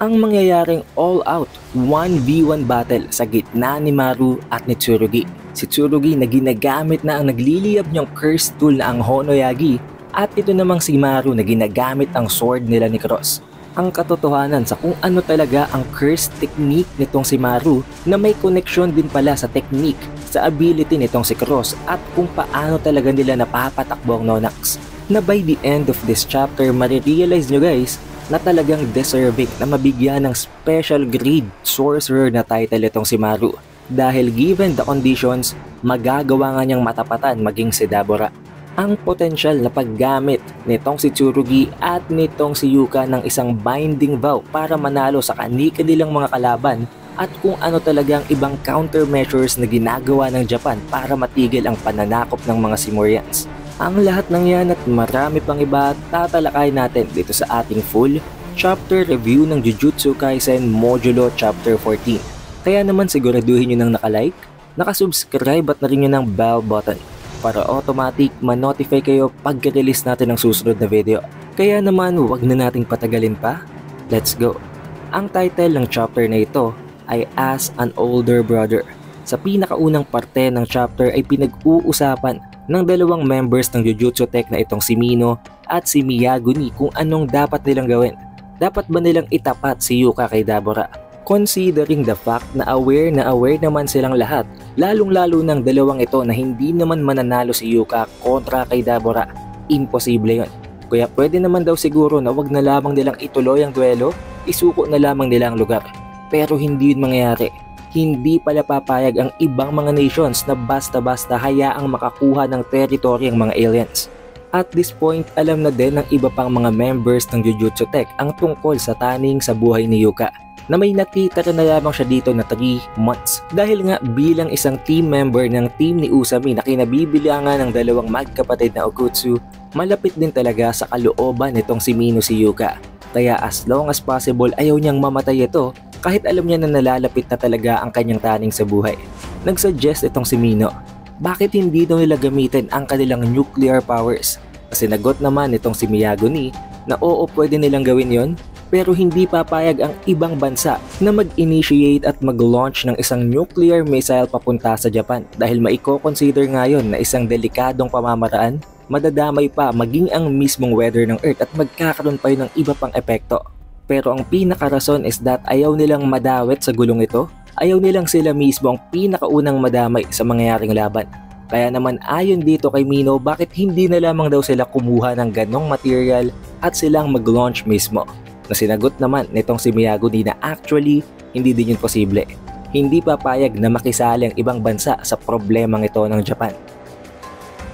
ang mangyayaring all-out 1v1 battle sa gitna ni Maru at ni Tsurugi. Si Tsurugi na ginagamit na ang nagliliyab niyang curse tool na ang Honoyagi at ito namang si Maru na ginagamit ang sword nila ni Cross. Ang katotohanan sa kung ano talaga ang curse technique nitong si Maru na may connection din pala sa technique sa ability nitong si Cross at kung paano talaga nila napapatakbo ang Nonax. Na by the end of this chapter marirealize nyo guys na talagang deserving na mabigyan ng special grade sorcerer na title itong si Maru. Dahil given the conditions, magagawa nga niyang matapatan maging si Dabura. Ang potensyal na paggamit nitong si Tsurugi at nitong si Yuka ng isang binding vow para manalo sa kanilang mga kalaban at kung ano talagang ibang countermeasures na ginagawa ng Japan para matigil ang pananakop ng mga Simurians. Ang lahat ng yan at marami pang iba tatalakay natin dito sa ating full chapter review ng Jujutsu Kaisen Modulo Chapter 14. Kaya naman siguraduhin nyo nang nakalike, nakasubscribe at na rin nyo ng bell button para automatic ma-notify kayo pagka-release natin ng susunod na video. Kaya naman huwag na nating patagalin pa, let's go! Ang title ng chapter na ito ay As an Older Brother. Sa pinakaunang parte ng chapter ay pinag-uusapan ng dalawang members ng Jujutsu Tech na itong si Mino at si Miyaguni kung anong dapat nilang gawin. Dapat ba nilang itapat si Yuka kay Dabura? Considering the fact na aware naman silang lahat, lalong-lalo ng dalawang ito na hindi naman mananalo si Yuka kontra kay Dabura. Imposible yon. Kaya pwede naman daw siguro na wag na lamang nilang ituloy ang duelo, isuko na lamang nila ang lugar. Pero hindi yun mangyayari. Hindi pala papayag ang ibang mga nations na basta-basta hayaang makakuha ng territory ang mga aliens. At this point, alam na din ng iba pang mga members ng Jujutsu Tech ang tungkol sa taning sa buhay ni Yuka na may natitira na lamang siya dito na 3 months. Dahil nga bilang isang team member ng team ni Usami na kinabibilangan ng dalawang magkapatid na Okutsu, malapit din talaga sa kalooban nitong si Mino si Yuka. Kaya as long as possible ayaw niyang mamatay ito kahit alam niya na nalalapit na talaga ang kanyang taning sa buhay. Nagsuggest itong si Mino, bakit hindi daw nila gamitin ang kanilang nuclear powers? Sinagot naman itong si Miyaguni na oo pwede nilang gawin yon, pero hindi papayag ang ibang bansa na mag-initiate at mag-launch ng isang nuclear missile papunta sa Japan dahil maiko-consider ngayon na isang delikadong pamamaraan, madadamay pa maging ang mismong weather ng Earth at magkakaroon pa yun ng iba pang epekto. Pero ang pinakarason is that ayaw nilang madawit sa gulong ito, ayaw nilang sila mismo ang pinakaunang madamay sa mangyayaring laban. Kaya naman ayon dito kay Mino bakit hindi na lamang daw sila kumuha ng ganong material at silang mag-launch mismo. Na sinagot naman nitong si Miyaguni na actually hindi din yun posible. Hindi papayag na makisali ang ibang bansa sa problemang ito ng Japan.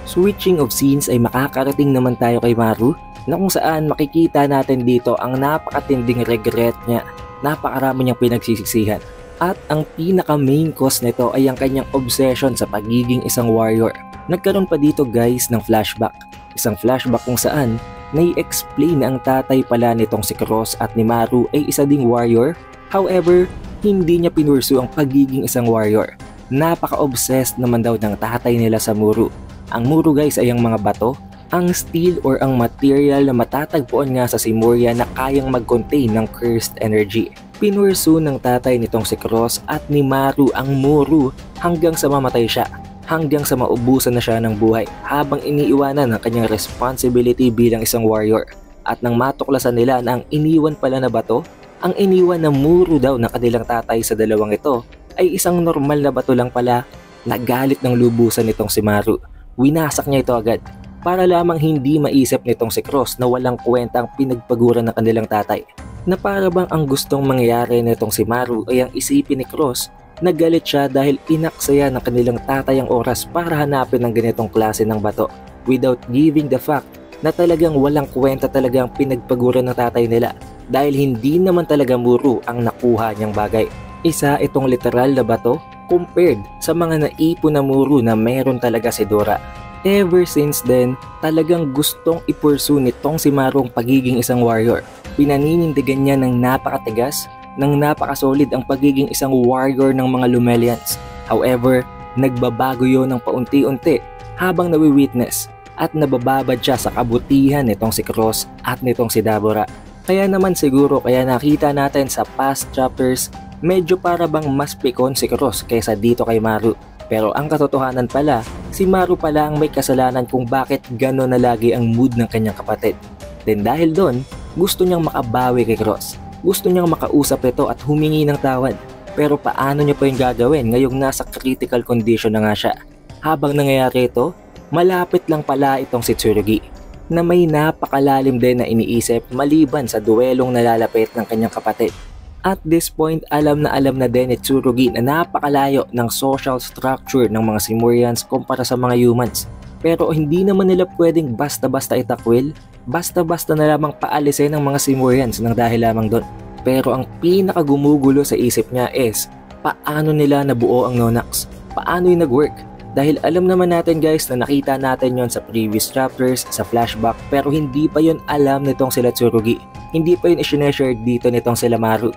Switching of scenes ay makakarating naman tayo kay Maru na kung saan makikita natin dito ang napakatinding regret niya, napakarami niyang pinagsisisihan. At ang pinaka main cause nito ay ang kanyang obsession sa pagiging isang warrior. Nagkaroon pa dito guys ng flashback. Isang flashback kung saan nai-explain na ang tatay pala nitong si Cross at ni Maru ay isa ding warrior. However, hindi niya pinursu ang pagiging isang warrior. Napaka-obsessed naman daw ng tatay nila sa Muru. Ang Muru guys ay ang mga bato, ang steel or ang material na matatagpuan nga sa Simuria na kayang mag-contain ng cursed energy. Pinursu ng tatay nitong si Cross at ni Maru ang Muru hanggang sa mamatay siya, hanggang sa maubusan na siya ng buhay habang iniiwanan ang kanyang responsibility bilang isang warrior. At nang matuklasan nila na ang iniwan pala na bato, ang iniwan na Muru daw ng kanilang tatay sa dalawang ito ay isang normal na bato lang pala, nagalit ng lubusan nitong si Maru. Winasak niya ito agad. Para lamang hindi maisip nitong si Cross na walang kwentang pinagpaguran ng kanilang tatay. Na para bang ang gustong mangyayari nitong si Maru ay ang isipin ni Cross na galit siya dahil inaksaya ng kanilang tatay ang oras para hanapin ng ganitong klase ng bato without giving the fact na talagang walang kwenta talagang pinagpaguran ng tatay nila dahil hindi naman talaga Muru ang nakuha niyang bagay. Isa itong literal na bato compared sa mga naipon na Muru na meron talaga si Dora. Ever since then, talagang gustong ipursu nitong si Maru ang pagiging isang warrior. Pinaninindigan niya ng napakatigas, ng napakasolid ang pagiging isang warrior ng mga Lumelians. However, nagbabago yon ng paunti-unti habang nawi-witness at nabababad siya sa kabutihan nitong si Cross at nitong si Dabura. Kaya naman siguro kaya nakita natin sa past chapters, medyo para bang mas pikon si Cross kaysa dito kay Maru. Pero ang katotohanan pala, si Maru pala ang may kasalanan kung bakit gano'n na lagi ang mood ng kanyang kapatid. Then dahil doon, gusto niyang makabawi kay Cross. Gusto niyang makausap ito at humingi ng tawad. Pero paano niya pa yung gagawin ngayong nasa critical condition na nga siya? Habang nangyayari ito, malapit lang pala itong si Tsurugi na may napakalalim din na iniisip maliban sa duwelong nalalapit ng kanyang kapatid. At this point, alam na din ni Tsurugi na napakalayo ng social structure ng mga Simurians kumpara sa mga humans. Pero hindi naman nila pwedeng basta-basta itakwil, basta-basta na lamang paalisin ng mga Simurians nang dahil lamang doon. Pero ang pinakagumugulo sa isip niya is, paano nila nabuo ang Nonax? Paano yung nag-work? Dahil alam naman natin guys na nakita natin yon sa previous chapters, sa flashback, pero hindi pa yon alam nitong sila Tsurugi. Hindi pa yun isineshare dito nitong sila Maru.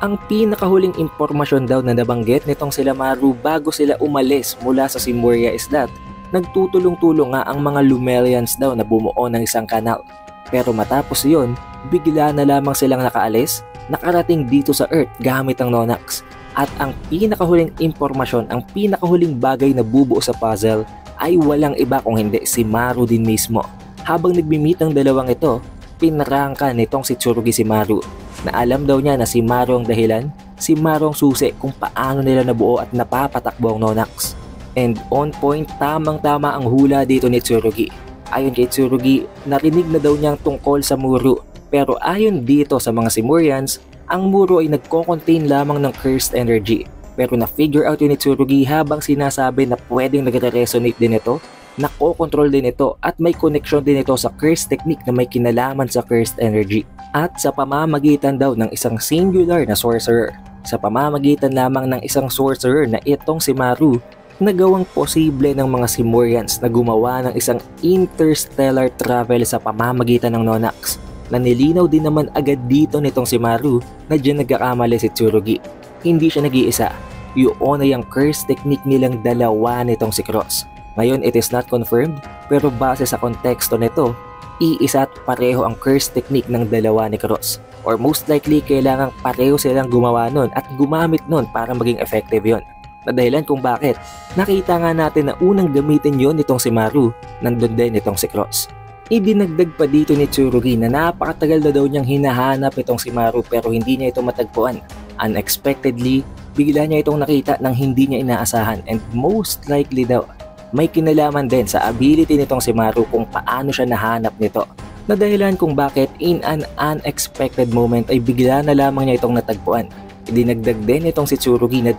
Ang pinakahuling impormasyon daw na nabanggit nitong sila Maru bago sila umalis mula sa Simuria is that nagtutulong-tulong nga ang mga Lumerians daw na bumuo ng isang kanal. Pero matapos yon, bigla na lamang silang nakaalis, nakarating dito sa Earth gamit ang Nonax. At ang pinakahuling impormasyon, ang pinakahuling bagay na bubuo sa puzzle ay walang iba kung hindi si Maru din mismo. Habang nagmi-meet ang dalawang ito, pinarangka nitong si Tsurugi si Maru na alam daw niya na si Maru ang dahilan, si Maru ang susi kung paano nila nabuo at napapatakbo ang Nonax. And on point, tamang-tama ang hula dito ni Tsurugi. Ayon kay Tsurugi, narinig na daw niyang tungkol sa Muru. Pero ayon dito sa mga Simurians, ang Muru ay nagko-contain lamang ng cursed energy. Pero na-figure out yun ni Tsurugi habang sinasabi na pwedeng nagre-resonate din ito, nako-control din ito at may connection din ito sa cursed technique na may kinalaman sa cursed energy. At sa pamamagitan daw ng isang singular na sorcerer, sa pamamagitan lamang ng isang sorcerer na itong si Maru, nagawang posible ng mga Simurians na gumawa ng isang interstellar travel sa pamamagitan ng Nonax. Na nilinaw din naman agad dito nitong si Maru na dyan nagkakamali si Tsurugi. Hindi siya nag-iisa. Yun ay ang curse technique nilang dalawa nitong si Cross. Ngayon it is not confirmed, pero base sa konteksto nito, iisa at pareho ang curse technique ng dalawa ni Cross. Or most likely kailangang pareho silang gumawa nun at gumamit nun para maging effective yon. Na dahilan kung bakit, nakita nga natin na unang gamitin yon nitong si Maru, nandun din nitong si Cross. Idinagdag pa dito ni Tsurugi na napakatagal na daw niyang hinahanap itong si Maru pero hindi niya ito matagpuan. Unexpectedly, bigla niya itong nakita ng hindi niya inaasahan and most likely daw, may kinalaman din sa ability nitong si Maru kung paano siya nahanap nito. Na dahilan kung bakit in an unexpected moment ay bigla na lamang niya itong natagpuan. Idinagdag din itong si Tsurugi na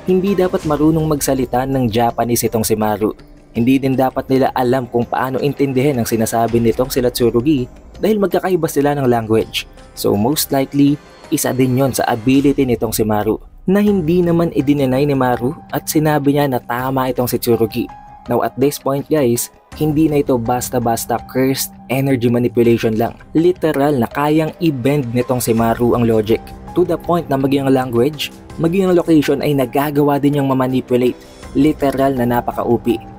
hindi dapat marunong magsalita ng Japanese itong si Maru. Hindi din dapat nila alam kung paano intindihin ang sinasabi nitong sila Tsurugi dahil magkakaiba sila ng language. So most likely, isa din yon sa ability nitong si Maru na hindi naman idinenay ni Maru at sinabi niya na tama itong si Tsurugi. Now at this point guys, hindi na ito basta-basta cursed energy manipulation lang. Literal na kayang i-bend nitong si Maru ang logic to the point na maging ang language, maging ang location ay nagagawa din niyang mamanipulate. Literal na napaka-OP.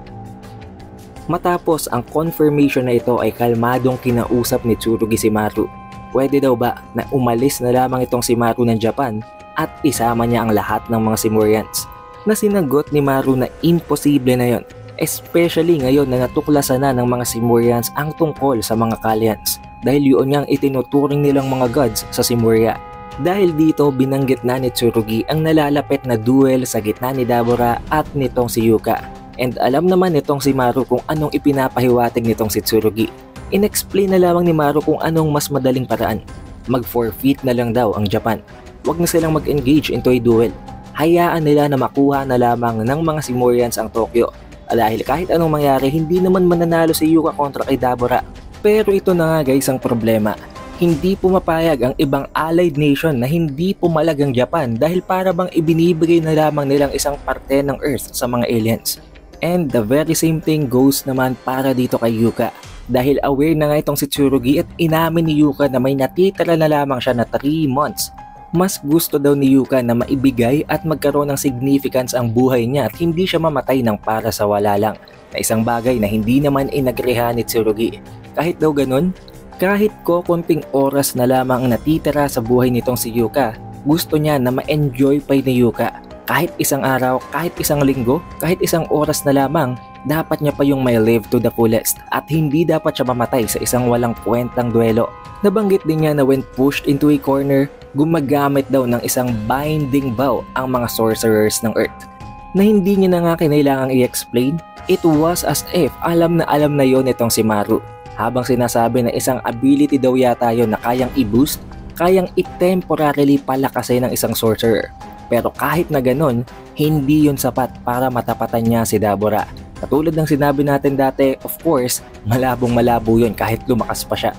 Matapos ang confirmation na ito ay kalmadong kinausap ni Tsurugi si Maru. Pwede daw ba na umalis na lamang itong si Maru ng Japan at isama niya ang lahat ng mga Simurians? Na sinagot ni Maru na imposible na yon, especially ngayon na natuklasan na ng mga Simurians ang tungkol sa mga Kalyans dahil yun niyang itinuturing nilang mga gods sa Simuria. Dahil dito binanggit na ni Tsurugi ang nalalapit na duel sa gitna ni Dabura at nitong si Yuka. And alam naman nitong si Maru kung anong ipinapahiwatig nitong si Tsurugi. Inexplain na lamang ni Maru kung anong mas madaling paraan. Mag-forfeit na lang daw ang Japan. Huwag na silang mag-engage into a duel. Hayaan nila na makuha na lamang ng mga Simurians ang Tokyo. Dahil kahit anong mangyari, hindi naman mananalo si Yuka kontra kay Dabura. Pero ito na nga guys ang problema. Hindi pumapayag ang ibang allied nation na hindi pumalag ang Japan dahil para bang ibinibigay na lamang nilang isang parte ng Earth sa mga aliens. And the very same thing goes naman para dito kay Yuka. Dahil aware na nga itong si Tsurugi at inamin ni Yuka na may natitira na lamang siya na 3 months. Mas gusto daw ni Yuka na maibigay at magkaroon ng significance ang buhay niya at hindi siya mamatay ng para sa wala lang. Na isang bagay na hindi naman inagrehan ni Tsurugi. Kahit daw ganun, Kahit konting oras na lamang ang natitira sa buhay nitong si Yuka, gusto niya na ma-enjoy pa ni Yuka. Kahit isang araw, kahit isang linggo, kahit isang oras na lamang, dapat niya pa yung may live to the fullest at hindi dapat siya mamatay sa isang walang kwentang duelo. Nabanggit din niya na when pushed into a corner, gumagamit daw ng isang binding vow ang mga sorcerers ng Earth. Na hindi niya na nga kinailangang i-explain, it was as if alam na yon itong si Maru. Habang sinasabi na isang ability daw yata yon na kayang i-boost, kayang i-temporarily palakasin ng isang sorcerer. Pero kahit na ganun, hindi yun sapat para matapatan niya si Dabura. Katulad ng sinabi natin dati, of course, malabong malabo yun kahit lumakas pa siya.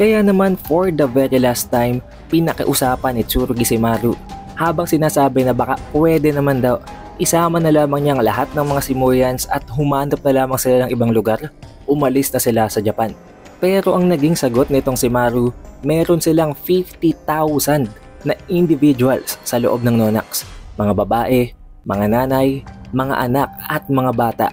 Kaya naman for the very last time, pinakiusapan ni Tsurugi si Maru. Habang sinasabi na baka pwede naman daw, isama na lamang niya ang lahat ng mga Simurians at humanap na lamang sila ng ibang lugar, umalis na sila sa Japan. Pero ang naging sagot nitong si Maru, meron silang 50,000 na individuals sa loob ng Nonax. Mga babae, mga nanay, mga anak at mga bata.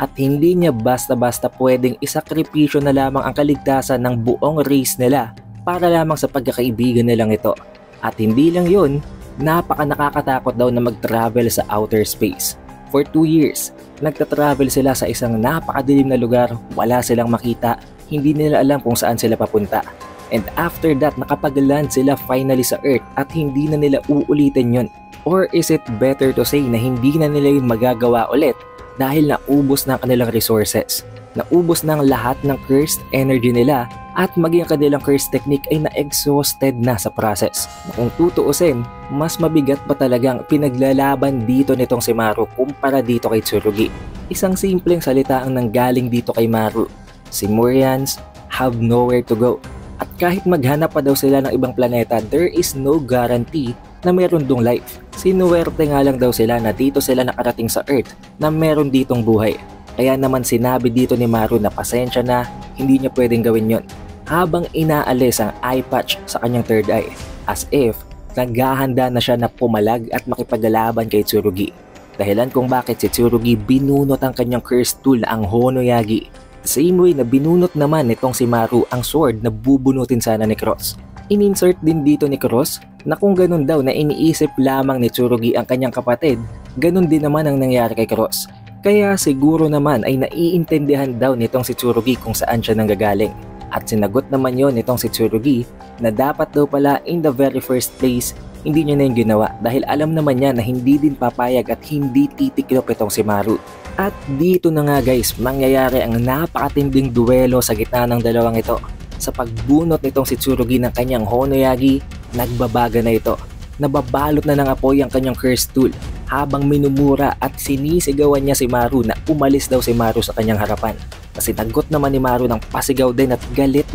At hindi niya basta-basta pwedeng isakripisyo na lamang ang kaligtasan ng buong race nila para lamang sa pagkakaibigan nilang ito. At hindi lang yun, napaka nakakatakot daw na mag-travel sa outer space. For 2 years, nagta-travel sila sa isang napakadilim na lugar, wala silang makita, hindi nila alam kung saan sila papunta. And after that, nakapag-land sila finally sa Earth at hindi na nila uulitin yon. Or is it better to say na hindi na nila yun magagawa ulit dahil naubos na ang kanilang resources, naubos na ang lahat ng cursed energy nila at maging ang kanilang cursed technique ay na-exhausted na sa process. Na kung tutuusin, mas mabigat pa talagang pinaglalaban dito nitong si Maru kumpara dito kay Tsurugi. Isang simpleng salita ang nanggaling dito kay Maru. Simurians have nowhere to go. At kahit maghanap pa daw sila ng ibang planeta, there is no guarantee na meron dong life. Sinuwerte nga lang daw sila na dito sila nakarating sa Earth na meron ditong buhay. Kaya naman sinabi dito ni Maru na pasensya na, hindi niya pwedeng gawin yon. Habang inaalis ang eye patch sa kanyang third eye, as if naghahanda na siya na pumalag at makipaglalaban kay Tsurugi. Dahilan kung bakit si Tsurugi binunot ang kanyang cursed tool na ang Honoyagi. Same way na binunot naman nitong si Maru ang sword na bubunutin sana ni Cross. In-insert din dito ni Cross na kung ganun daw na iniisip lamang ni Tsurugi ang kanyang kapatid, ganun din naman ang nangyari kay Cross. Kaya siguro naman ay naiintindihan daw nitong si Tsurugi kung saan siya nanggagaling. At sinagot naman yon nitong si Tsurugi na dapat daw pala in the very first place, hindi niya na yung ginawa dahil alam naman niya na hindi din papayag at hindi titiklop itong si Maru. At dito na nga guys, mangyayari ang napakatinding duelo sa gitna ng dalawang ito. Sa pagbunot nitong si Tsurugi ng kanyang Honoyagi, nagbabaga na ito. Nababalot na ng apoy ang kanyang cursed tool habang minumura at sinisigawan niya si Maru na umalis daw si Maru sa kanyang harapan. Kasi nagot naman ni Maru ng pasigaw din at galit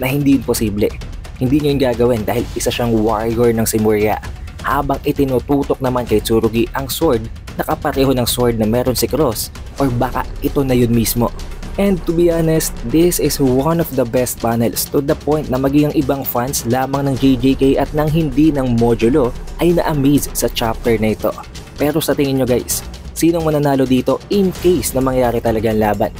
na hindi imposible. Hindi niya yung gagawin dahil isa siyang warrior ng Simuria. Habang itinututok naman kay Tsurugi ang sword na kapareho ng sword na meron si Cross or baka ito na yun mismo. And to be honest, this is one of the best panels to the point na maging ang ibang fans lamang ng JJK at ng hindi ng modulo ay na-amaze sa chapter na ito. Pero sa tingin nyo guys, sinong mananalo dito in case na mangyari talaga ang laban?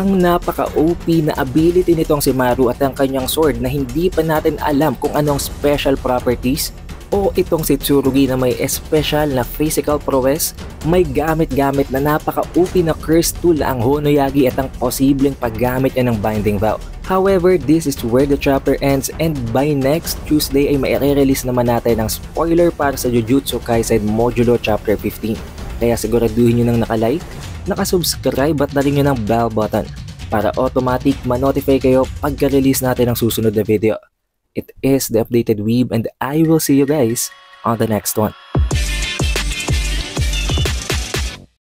Ang napaka-OP na ability nitong si Maru at ang kanyang sword na hindi pa natin alam kung anong special properties, o itong si Tsurugi na may special na physical prowess, may gamit-gamit na napaka-OP na cursed tool ang Honoyagi at ang posibleng paggamit niya ng Binding Vow. However, this is where the chapter ends and by next Tuesday ay maire-release naman natin ang spoiler para sa Jujutsu Kaisen Modulo Chapter 15. Kaya siguraduhin nyo nang nakalike, nakasubscribe at na rin nyo ng bell button para automatic ma-notify kayo pagka-release natin ng susunod na video. It is the Updated Weeb and I will see you guys on the next one.